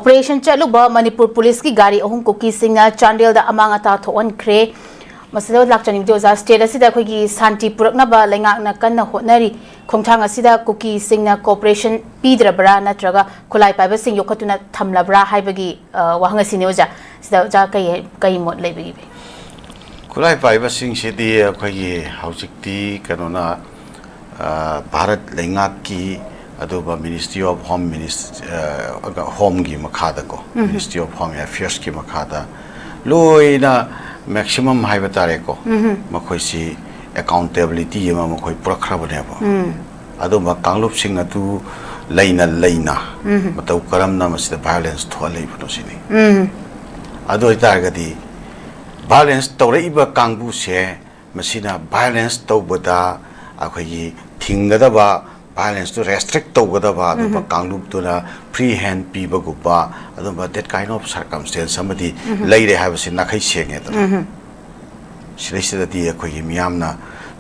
operation chatluba manipur police ki gari ahum kuki singna chandel da amang ata thoan kre masalo lakchani joza state asida khoi gi santi purakna ba lengak na kanna hotnari khongthang asida kuki singna cooperation pidrabra natraga khulai paiba sing yokhatuna thamlabra haibagi wahanga sinioja sida ja kai mot lebigi khulai paiba sing sidi khoi gi haujikti kanona bharat lengak ki aduba Ministry of Home Home gi makhada ko Ministry of Home Affairs ki makhada loina maximum haiba tare ko makhoi si accountability ma makhoi purakra bane ba aduba kanglup sing atu leina matau karamna masida violence tholei photo sini adu itargadi violence tawrei ba kangbu se masina violence tawbada akhoi thingada ba violence to restrict tawgadaba aduba kanglup tuna free hand piba guba aduba that kind of circumstance somebody leire habasi nakhai senge to sirasida di akhoi miyamna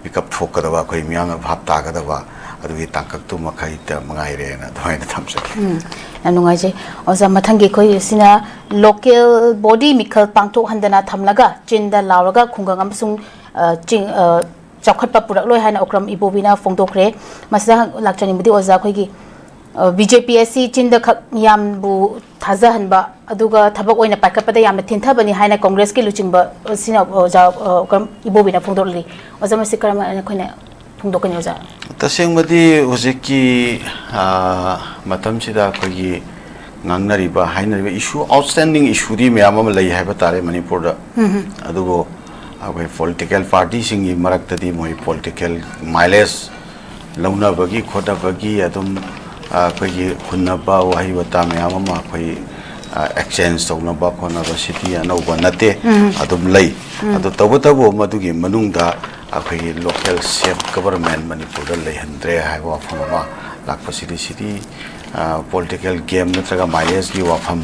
pick up thokadaba akhoi miyamna bhap tagadaba adugi tangkak tu makhai ta mangaire na thoina thamsa nanungai je oza mathangi khoi sina local body mikhal pangthok handana thamlaga chinda lawraga khungang amsung ching chakhatpa purak loi haina okram ibobina fongdokre masda lakchani mudi oza khoigi BJPSC chinda khak yam bu thaza hanba aduga thabak oina pakhapada yamna thinthabani haina congress ki luchingba sina oza okram ibobina fongdokli oza masikara khoina fongdokani oza tasengmadi hojeki matam sida khoigi ngangnariba hainariba issue outstanding issue di meyam am lei haiba tare manipur da adugo our political parties in Marakadi, my political mileage, Luna Bagi, Kota Bagi, Adam Hunaba, Wahiwatame, Amama, exchange Sonaba, Konaba City, and Obanate, Adam Lay, at the Tabotabo Madugi, Manunda, a local self government, Manipur, Lay, and Dre, Haiwa Fonama, Lakpa City, political game, Natraga mileage, you are from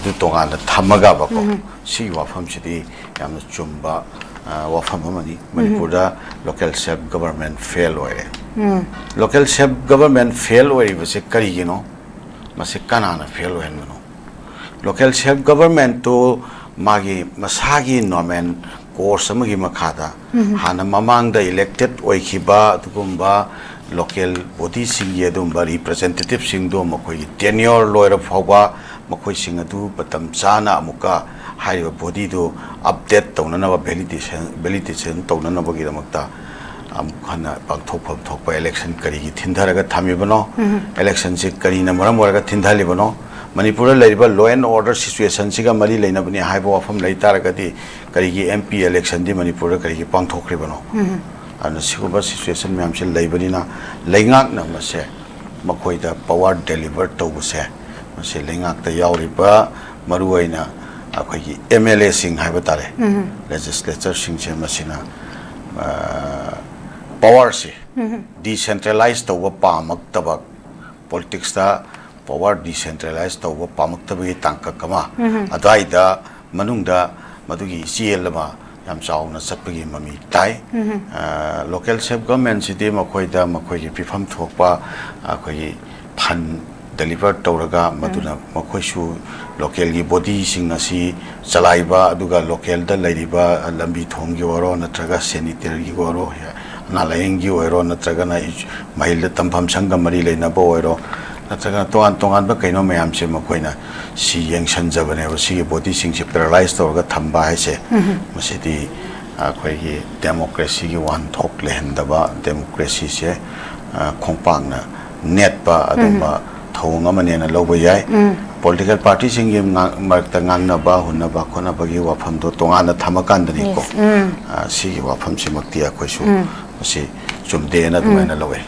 Dutonga, Tamagabako, see you are from City. Yamna chumba wafamani manipura local self government fail oire local self government fail oire base kari gino mase kanana fail oire no local self government to magi masagi nomen course amagi makhada hana mamang da elected oikhiba tugumba local body sing yedumba representative sing do makoi tenure lawyer phawba makoi sing adu patam chana amuka higher body to update Tonana validation Tonana Bogiramata Amkana Baktok election Kari Tindaraga Tamibano election Karina Maramoraga Tindalibano Manipur labor law and order situation Siga Mali Lenabani Haibo from Laitaragati Karigi MP election di Manipur Kari Pangtok Ribano and the Sikuba situation Mamshel Laborina Langak Namase Makoita power delivered to Buse Mase Langak the Yauriba Maruina akhoi MLA sing haibatare legislature sing che masina power si decentralized to pamak tabak politics ta power decentralized to pamak tabi tangka kama adaida manungda madugi CLma yam chauna satpagi mami tai local self government city makhoi da makhoi pifam thokpa akhoi phan delivered Toraga, Maduna, Makoshu, local body sing nasi, Salaiba, Duga, local the Ladiba, Lambi Tongi or on a Traga sanitary goro, Nalayangi or on a Tragana, Mail Tampam Sanga Marile Naboero, Natraga Toan Tongan Bacano Mayam Semaquina, see young sons of an see body sing paralyzed or got Tamba, say, Masidi, Aquay democracy, one talk lehendaba, democracy, say, Compagna, Netba, Adumba. Thongamane lobo yai political parties in markta ngangna ba hunna ba khona bagi wafam do tongana thamakan dani ko si wafam si maktia khoisu si chumde na dumaina lowe